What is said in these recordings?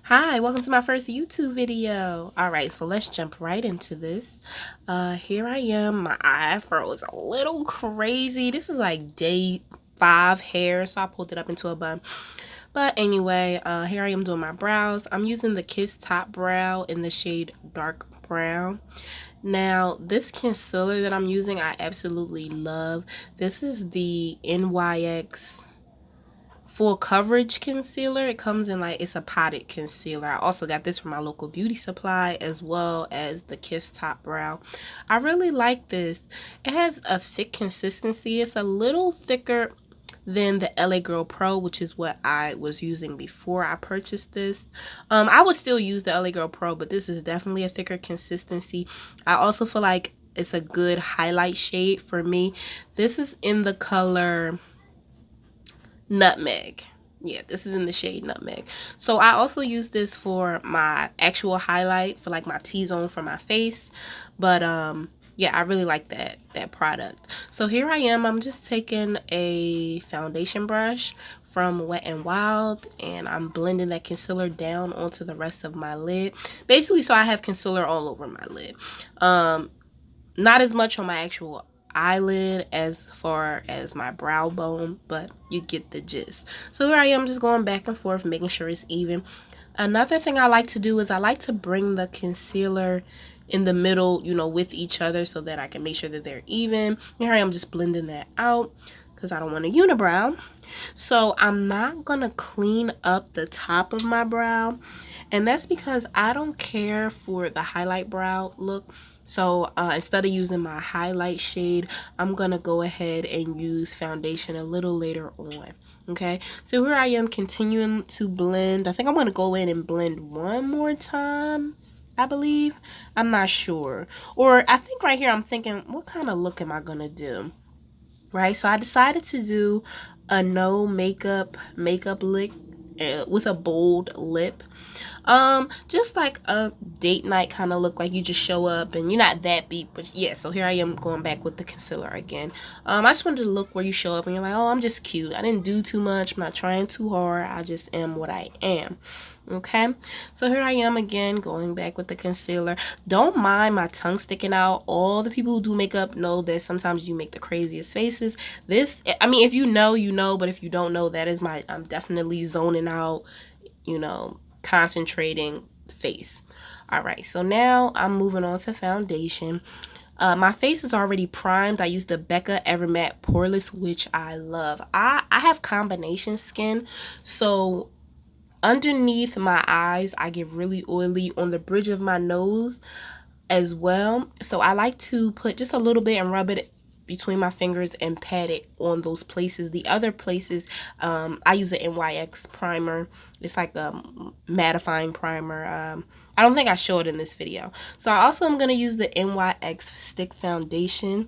Hi, welcome to my first YouTube video. Alright, so let's jump right into this. Here I am. My afro is a little crazy. This is like day 5 hair, so I pulled it up into a bun. But anyway, here I am doing my brows. I'm using the Kiss Top Brow in the shade Dark Brown. Now, this concealer that I'm using, I absolutely love. This is the NYX full coverage concealer. It comes in like, it's a potted concealer. I also got this from my local beauty supply, as well as the Kiss Top Brow. I really like this. It has a thick consistency. It's a little thicker than the LA Girl Pro, which is what I was using before I purchased this. I would still use the LA Girl Pro, but this is definitely a thicker consistency. I also feel like it's a good highlight shade for me. This is in the color Nutmeg. Yeah, this is in the shade Nutmeg. So I also use this for my actual highlight, for like my T-zone for my face. But yeah, I really like that product. So here I am. I'm just taking a foundation brush from Wet n Wild, and I'm blending that concealer down onto the rest of my lid. Basically, so I have concealer all over my lid. Not as much on my actual eyelid as far as my brow bone, but you get the gist. So here I am, just going back and forth, making sure it's even. Another thing I like to do is I like to bring the concealer in the middle, you know, with each other, so that I can make sure that they're even. Here I am just blending that out because I don't want a unibrow. So I'm not gonna clean up the top of my brow, and that's because I don't care for the highlight brow look. So instead of using my highlight shade, I'm gonna go ahead and use foundation a little later on. Okay, so here I am continuing to blend. I think I'm gonna go in and blend one more time, I believe. I'm not sure. Or I think right here I'm thinking, what kind of look am I gonna do? Right, so I decided to do a no makeup look with a bold lip. Just like a date night kind of look, like you just show up and you're not that beat, but yeah. So here I am going back with the concealer again. I just wanted to look where you show up and you're like, oh, I'm just cute. I didn't do too much. I'm not trying too hard. I just am what I am. Okay, so here I am again going back with the concealer. Don't mind my tongue sticking out. All the people who do makeup know that sometimes you make the craziest faces. This, I mean, if you know, you know, but if you don't know, that is my, I'm definitely zoning out, you know, concentrating face. All right, so now I'm moving on to foundation. My face is already primed. I use the Becca Evermatte Poreless, which I love. I have combination skin, so underneath my eyes I get really oily, on the bridge of my nose as well. So I like to put just a little bit and rub it between my fingers and pat it on those places. The other places, I use the NYX primer. It's like a mattifying primer. I don't think I show it in this video. So I also am going to use the NYX stick foundation.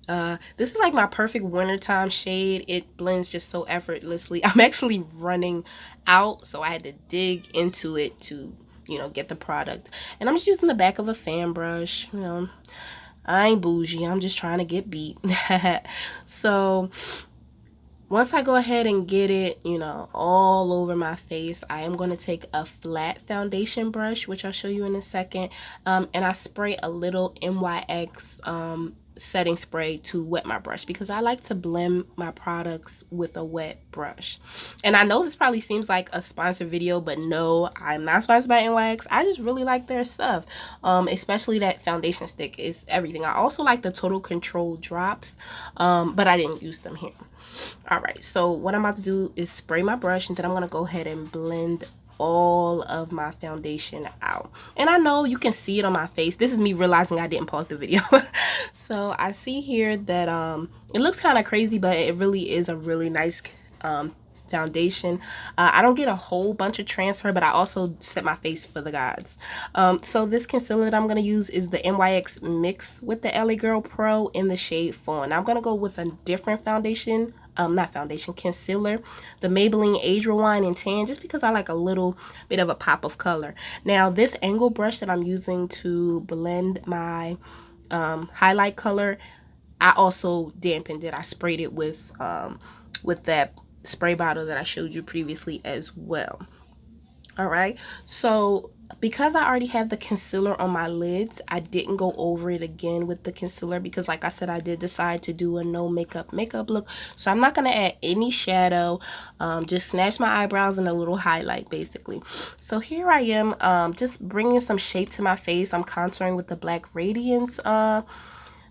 This is like my perfect wintertime shade. It blends just so effortlessly. I'm actually running out, so I had to dig into it to, you know, get the product. And I'm just using the back of a fan brush. You know, I ain't bougie. I'm just trying to get beat. So once I go ahead and get it, you know, all over my face, I am going to take a flat foundation brush, which I'll show you in a second, and I spray a little NYX setting spray to wet my brush, because I like to blend my products with a wet brush. And I know this probably seems like a sponsored video, but no, I'm not sponsored by NYX. I just really like their stuff, especially that foundation stick is everything. I also like the Total Control drops, but I didn't use them here. All right, so what I'm about to do is spray my brush, and then I'm going to go ahead and blend all of my foundation out. And I know you can see it on my face. This is me realizing I didn't pause the video. So I see here that it looks kind of crazy, but it really is a really nice foundation. I don't get a whole bunch of transfer, but I also set my face for the gods. So this concealer that I'm going to use is the NYX Mix with the LA Girl Pro in the shade Fawn. Now I'm going to go with a different foundation, concealer, the Maybelline Age Rewind in Tan, just because I like a little bit of a pop of color. Now this angle brush that I'm using to blend my highlight color, I also dampened it. I sprayed it with that spray bottle that I showed you previously as well. All right, so because I already have the concealer on my lids, I didn't go over it again with the concealer because, like I said, I did decide to do a no makeup look. So I'm not going to add any shadow, just snatch my eyebrows and a little highlight basically. So here I am, just bringing some shape to my face. I'm contouring with the Black Radiance that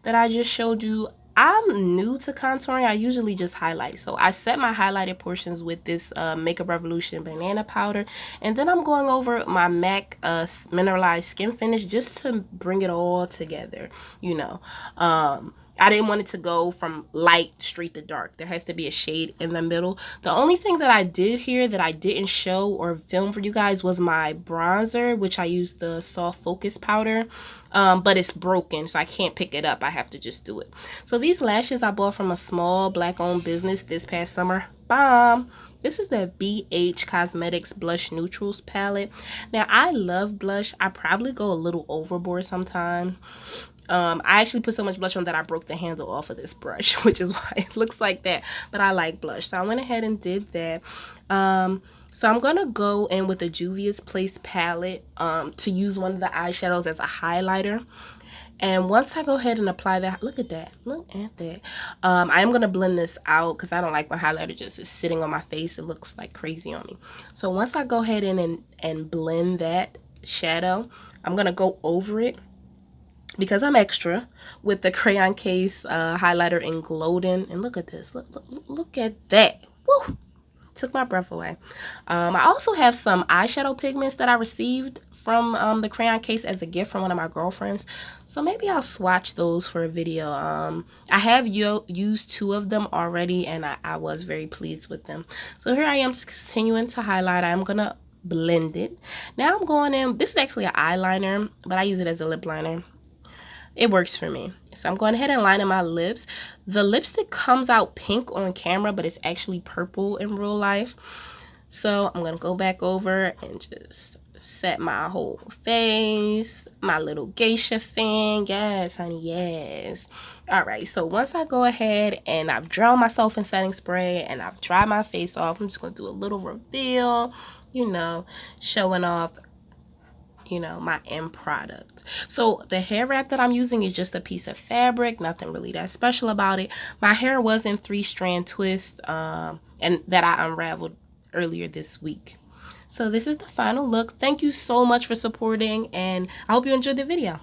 I just showed you. I'm new to contouring. I usually just highlight. So I set my highlighted portions with this Makeup Revolution banana powder. And then I'm going over my MAC mineralized skin finish just to bring it all together, you know. I didn't want it to go from light straight to dark. There has to be a shade in the middle. The only thing that I did here that I didn't show or film for you guys was my bronzer, which I used the Soft Focus powder. But it's broken, so I can't pick it up. I have to just do it. So these lashes I bought from a small Black-owned business this past summer. Bomb! This is the BH Cosmetics Blush Neutrals palette. Now, I love blush. I probably go a little overboard sometimes. I actually put so much blush on that I broke the handle off of this brush, which is why it looks like that. But I like blush, so I went ahead and did that. So I'm going to go in with the Juvia's Place palette to use one of the eyeshadows as a highlighter. And once I go ahead and apply that, look at that. Look at that. I am going to blend this out because I don't like my highlighter just is sitting on my face. It looks like crazy on me. So once I go ahead and blend that shadow, I'm going to go over it, because I'm extra, with the Crayon Case highlighter in Glowden. And look at this. Look at that. Woo! Took my breath away. I also have some eyeshadow pigments that I received from the Crayon Case as a gift from one of my girlfriends. So maybe I'll swatch those for a video. I have used 2 of them already, and I was very pleased with them. So here I am just continuing to highlight. I'm going to blend it. Now I'm going in. This is actually an eyeliner, but I use it as a lip liner. It works for me. So I'm going ahead and lining my lips. The lipstick comes out pink on camera, but it's actually purple in real life. So I'm going to go back over and just set my whole face, my little geisha thing. Yes, honey, yes. All right, so once I go ahead and I've drowned myself in setting spray and I've dried my face off, I'm just going to do a little reveal, you know, showing off, you know, my end product. So the hair wrap that I'm using is just a piece of fabric, nothing really that special about it. My hair was in 3-strand twist and that I unraveled earlier this week. So this is the final look. Thank you so much for supporting, and I hope you enjoyed the video.